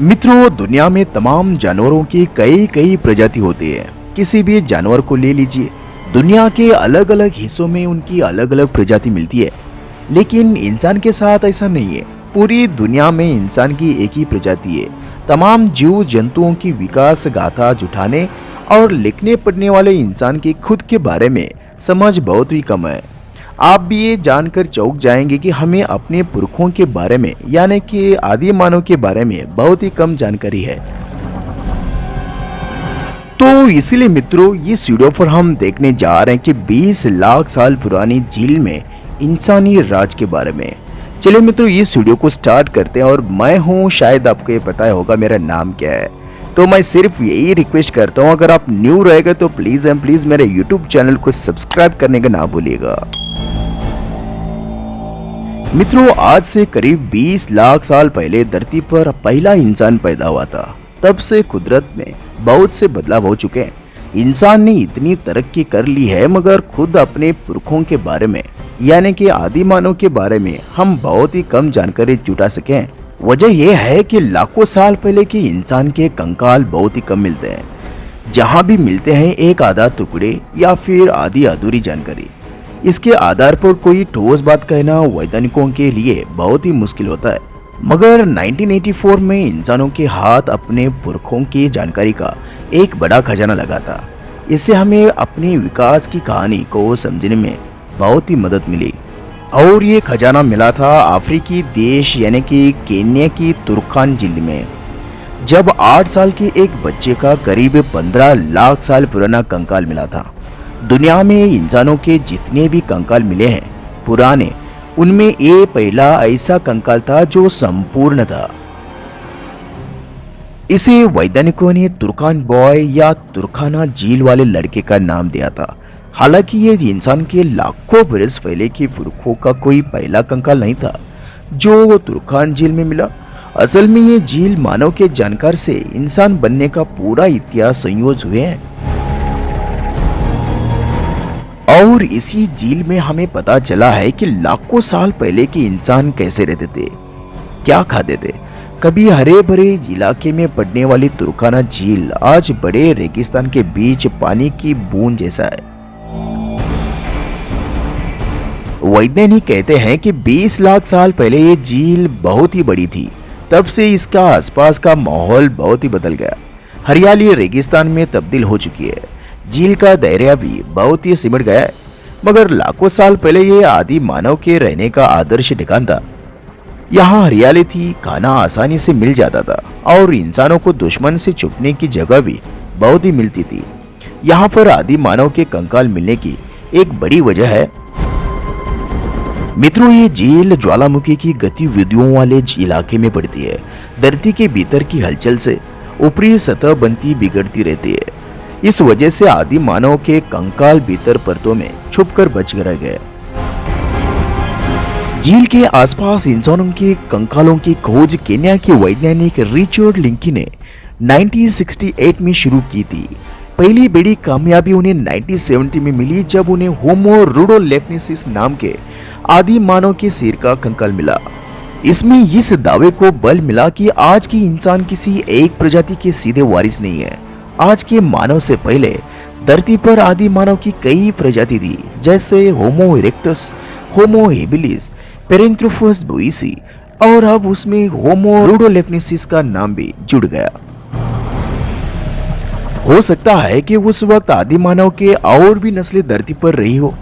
मित्रों, दुनिया में तमाम जानवरों की कई कई प्रजाति होती है। किसी भी जानवर को ले लीजिए, दुनिया के अलग अलग हिस्सों में उनकी अलग अलग प्रजाति मिलती है। लेकिन इंसान के साथ ऐसा नहीं है। पूरी दुनिया में इंसान की एक ही प्रजाति है। तमाम जीव जंतुओं की विकास गाथा जुटाने और लिखने पढ़ने वाले इंसान के खुद के बारे में समझ बहुत ही कम है। आप भी ये जानकर चौंक जाएंगे कि हमें अपने पुरखों के बारे में यानी कि आदि मानव के बारे में बहुत ही कम जानकारी है। तो इसीलिए मित्रों, इस वीडियो पर हम देखने जा रहे हैं कि 20 लाख साल पुरानी झील में इंसानी राज के बारे में। चलिए मित्रों, इस वीडियो को स्टार्ट करते हैं। और मैं हूँ, शायद आपको ये पता होगा मेरा नाम क्या है। तो मैं सिर्फ यही रिक्वेस्ट करता हूँ, अगर आप न्यू रहेगा तो प्लीज एंड प्लीज मेरे यूट्यूब चैनल को सब्सक्राइब करने का ना भूलिएगा। मित्रों, आज से करीब 20 लाख साल पहले धरती पर पहला इंसान पैदा हुआ था। तब से कुदरत में बहुत से बदलाव हो चुके हैं। इंसान ने इतनी तरक्की कर ली है, मगर खुद अपने पुरखों के बारे में यानी कि आदि मानव के बारे में हम बहुत ही कम जानकारी जुटा सके हैं। वजह यह है कि लाखों साल पहले के इंसान के कंकाल बहुत ही कम मिलते हैं। जहाँ भी मिलते हैं, एक आधा टुकड़े या फिर आधी अधूरी जानकारी। इसके आधार पर कोई ठोस बात कहना वैज्ञानिकों के लिए बहुत ही मुश्किल होता है। मगर 1984 में इंसानों के हाथ अपने पुरखों की जानकारी का एक बड़ा खजाना लगा था। इससे हमें अपने विकास की कहानी को समझने में बहुत ही मदद मिली। और ये खजाना मिला था अफ्रीकी देश यानी कि केन्या की तुर्कान झील में। जब 8 साल के एक बच्चे का करीब 15 लाख साल पुराना कंकाल मिला था। दुनिया में इंसानों के जितने भी कंकाल मिले हैं पुराने, उनमें ये पहला ऐसा कंकाल था जो संपूर्ण था। इसे वैज्ञानिकों ने तुर्कान बॉय या तुर्काना झील वाले लड़के का नाम दिया था। हालांकि ये इंसान के लाखों बरस पहले के पुरखों का कोई पहला कंकाल नहीं था जो तुर्कान झील में मिला। असल में ये झील मानव के जानकार से इंसान बनने का पूरा इतिहास संयोज हुए हैं। और इसी झील में हमें पता चला है कि लाखों साल पहले के इंसान कैसे रहते थे, क्या खाते थे। कभी हरे भरे इलाके में पड़ने वाली तुर्काना झील आज बड़े रेगिस्तान के बीच पानी की बूंद जैसा है। वैज्ञानिक कहते हैं कि 20 लाख साल पहले ये झील बहुत ही बड़ी थी। तब से इसका आसपास का माहौल बहुत ही बदल गया। हरियाली रेगिस्तान में तब्दील हो चुकी है। झील का दायरा भी बहुत ही सिमट गया है। मगर लाखों साल पहले ये आदि मानव के रहने का आदर्श ठिकाना था। यहाँ हरियाली थी, खाना आसानी से मिल जाता था और इंसानों को दुश्मन से छुपने की जगह भी बहुत ही मिलती थी। यहाँ पर आदि मानव के कंकाल मिलने की एक बड़ी वजह है। मित्रों, ये झील ज्वालामुखी की गतिविधियों वाले इलाके में पड़ती है। धरती के भीतर की हलचल से ऊपरी सतह बनती बिगड़ती रहती है। इस वजह से आदि मानव के कंकाल भीतर परतों में छुपकर बच रह गए। झील के आसपास इंसानों के कंकालों की खोज केन्या के वैज्ञानिक रिचर्ड लिंकी ने 1968 में शुरू की थी। पहली बड़ी कामयाबी उन्हें 1970 में मिली, जब उन्हें होमो रुडोलेफ्नेसिस नाम के आदि मानव के सिर का कंकाल मिला। इसमें इस दावे को बल मिला कि आज के इंसान किसी एक प्रजाति के सीधे वारिस नहीं है। आज के मानव से पहले धरती पर आदि मानव की कई प्रजाति थी, जैसे होमो इरेक्टस, होमो हेबिलिस, पेरेंथ्रोपस बोइसी, और अब उसमें होमो रुडोलेफ्नेसिस का नाम भी जुड़ गया। हो सकता है कि उस वक्त आदि मानव के और भी नस्लें धरती पर रही हो।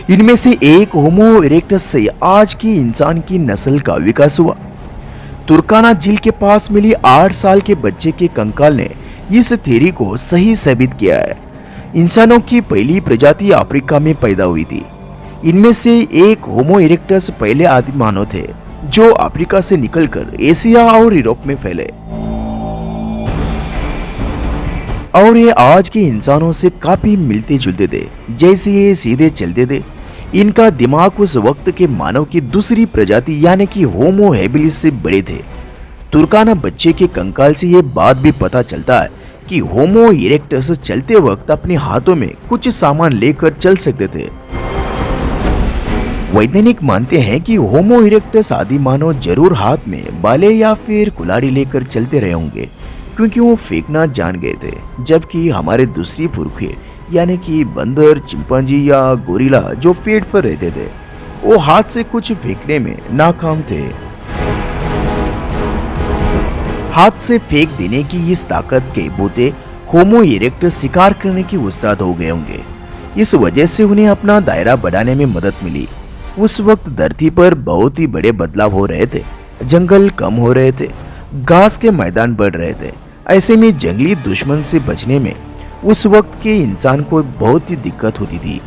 इनमें से एक होमो इरेक्टस से आज की इंसान की नस्ल का विकास हुआ। तुर्काना झील के पास मिली 8 साल के बच्चे के कंकाल ने इस थ्योरी को सही साबित किया है। इंसानों की पहली प्रजाति अफ्रीका में पैदा हुई थी। इनमें से एक होमो इरेक्टस पहले आदि मानव थे जो अफ्रीका से निकलकर एशिया और यूरोप में फैले, और ये आज के इंसानों से काफी मिलते जुलते थे। जैसे ये सीधे चलते थे, इनका दिमाग उस वक्त के मानव की दूसरी प्रजाति यानी कि होमो हेबिलिस से बड़े थे। तुर्काना बच्चे के कंकाल से ये बात भी पता चलता है कि होमो इरेक्टस चलते वक्त अपने हाथों में कुछ सामान लेकर चल सकते थे। वैज्ञानिक मानते हैं कि होमो इरेक्टस आदि मानव जरूर हाथ में बाले या फिर कुल्हाड़ी लेकर चलते रहे होंगे, क्योंकि वो फेंकना जान गए थे, जबकि हमारे दूसरी पुरखे यानी कि बंदर, चिंपांजी या गोरिल्ला जो पेड़ पर रहते थे, वो हाथ से कुछ फेंकने में नाकाम थे। हाथ से फेंक देने की इस ताकत के बूते होमो इरेक्टस शिकार करने की उस्ताद हो गए होंगे। इस वजह से उन्हें अपना दायरा बढ़ाने में मदद मिली। उस वक्त धरती पर बहुत ही बड़े बदलाव हो रहे थे। जंगल कम हो रहे थे, घास के मैदान बढ़ रहे थे। ऐसे में जंगली दुश्मन से बचने में उस वक्त के इंसान को बहुत ही दिक्कत होती थी।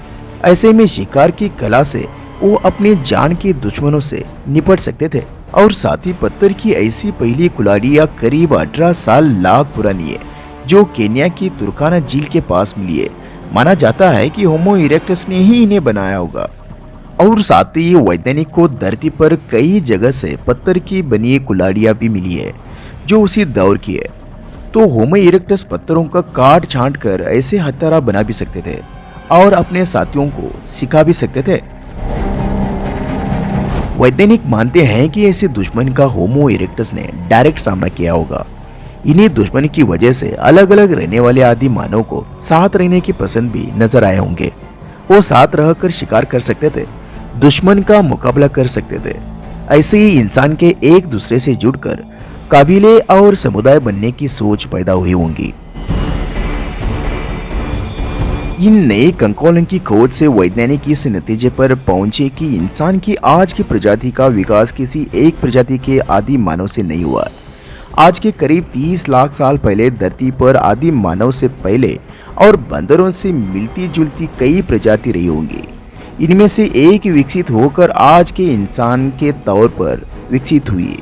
ऐसे में शिकार की कला से वो अपनी जान के दुश्मनों से निपट सकते थे। और साथ ही पत्थर की ऐसी पहली कुल्हाड़ियां करीब 18 साल लाख पुरानी है, जो केन्या की तुर्काना झील के पास मिली है। माना जाता है कि होमो इरेक्टस ने ही इन्हें बनाया होगा। और साथ ही वैज्ञानिक को धरती पर कई जगह से पत्थर की बनी कुल्हाड़ियां भी मिली है, जो उसी दौर की है। तो होमो इरेक्टस पत्थरों का काट छांट कर ऐसे हथियार बना भी सकते थे और अपने साथियों को सिखा भी सकते थे। वैज्ञानिक मानते हैं कि ऐसे दुश्मन का होमो इरेक्टस ने डायरेक्ट सामना किया होगा। इन्हीं दुश्मन की वजह से अलग अलग रहने वाले आदि मानव को साथ रहने की पसंद भी नजर आए होंगे। वो साथ रहकर शिकार कर सकते थे, दुश्मन का मुकाबला कर सकते थे। ऐसे ही इंसान के एक दूसरे से जुड़कर कबीले और समुदाय बनने की सोच पैदा हुई होंगी। इन नए कंकालों की खोज से वैज्ञानिक इस नतीजे पर पहुंचे कि इंसान की आज की प्रजाति का विकास किसी एक प्रजाति के आदि मानव से नहीं हुआ। आज के करीब 30 लाख साल पहले धरती पर आदि मानव से पहले और बंदरों से मिलती जुलती कई प्रजाति रही होंगी। इनमें से एक विकसित होकर आज के इंसान के तौर पर विकसित हुई।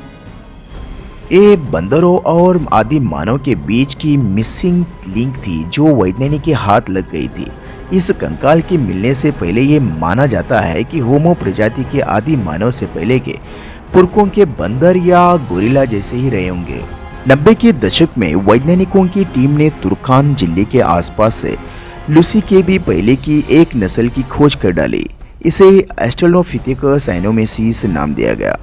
ये बंदरों और आदि मानव के बीच की मिसिंग लिंक थी, जो वैज्ञानिक के हाथ लग गई थी। इस कंकाल के मिलने से पहले ये माना जाता है कि होमो प्रजाति के आदि मानव से पहले के पुरखों के बंदर या गोरिल्ला जैसे ही रहे होंगे। 90 के दशक में वैज्ञानिकों की टीम ने तुर्कान जिले के आसपास से लूसी के भी पहले की एक नस्ल की खोज कर डाली। इसे ऑस्ट्रेलोपिथेकस साइनोमेसिस नाम दिया गया।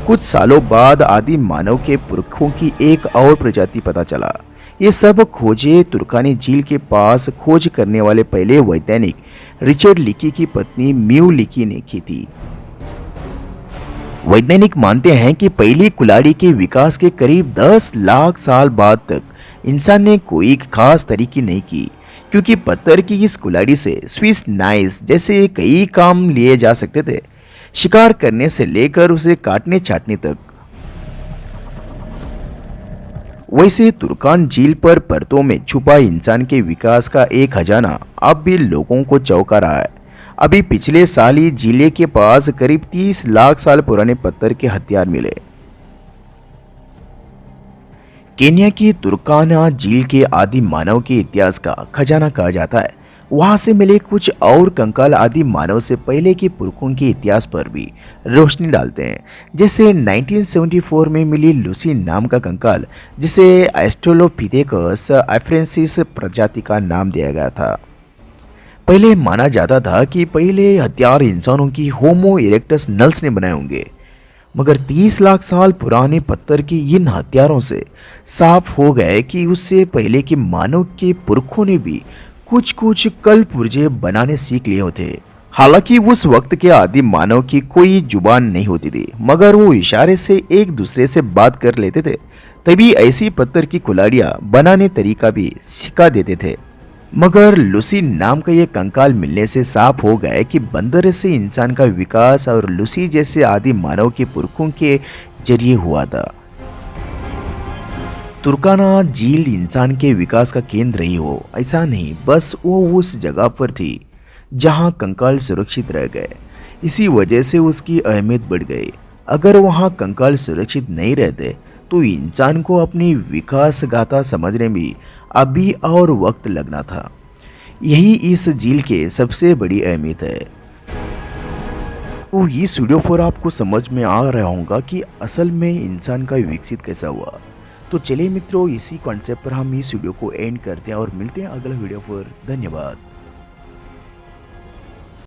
कुछ सालों बाद आदि मानव के पुरखों की एक और प्रजाति पता चला। ये सब खोजें तुर्कानी झील के पास खोज करने वाले पहले वैज्ञानिक रिचर्ड लीकी की पत्नी म्यू लीकी ने की थी। वैज्ञानिक मानते हैं कि पहली कुल्हाड़ी के विकास के करीब 10 लाख साल बाद तक इंसान ने कोई खास तरीके नहीं की, क्योंकि पत्थर की इस कुल्हाड़ी से स्विस नाइफ जैसे कई काम लिए जा सकते थे, शिकार करने से लेकर उसे काटने छाटने तक। वैसे तुर्कान झील पर परतों में छुपा इंसान के विकास का एक खजाना अब भी लोगों को चौंका रहा है। अभी पिछले साल ही जिले के पास करीब 30 लाख साल पुराने पत्थर के हथियार मिले। केन्या की तुर्काना झील के आदि मानव के इतिहास का खजाना कहा जाता है। वहां से मिले कुछ और कंकाल आदि मानव से पहले के पुरखों के इतिहास पर भी रोशनी डालते हैं। जैसे 1974 में मिली लूसी नाम का कंकाल, जिसे ऑस्ट्रेलोपिथेकस अफ्रेंसिस प्रजाति का नाम दिया गया था। पहले माना जाता था कि पहले हथियार इंसानों की होमो इरेक्टस नल्स ने बनाए होंगे, मगर 30 लाख साल पुराने पत्थर के इन हथियारों से साफ हो गए कि उससे पहले के मानव के पुरखों ने भी कुछ कुछ कल पुर्जे बनाने सीख लिए होते। हालांकि उस वक्त के आदि मानव की कोई जुबान नहीं होती थी, मगर वो इशारे से एक दूसरे से बात कर लेते थे। तभी ऐसी पत्थर की कुल्हाड़ियां बनाने तरीका भी सिखा देते थे। मगर लूसी नाम का ये कंकाल मिलने से साफ हो गया कि बंदर से इंसान का विकास और लूसी जैसे आदि मानव के पुरखों के जरिए हुआ था। तुर्काना झील इंसान के विकास का केंद्र रही हो ऐसा नहीं, बस वो उस जगह पर थी जहां कंकाल सुरक्षित रह गए। इसी वजह से उसकी अहमियत बढ़ गई। अगर वहां कंकाल सुरक्षित नहीं रहते तो इंसान को अपनी विकास गाथा समझने में अभी और वक्त लगना था। यही इस झील के सबसे बड़ी अहमियत है। तो इस वीडियो पर आपको समझ में आ रहा होगा कि असल में इंसान का विकसित कैसा हुआ। तो चलिए मित्रों, इसी कॉन्सेप्ट पर हम इस वीडियो को एंड करते हैं और मिलते हैं अगले वीडियो पर। धन्यवाद।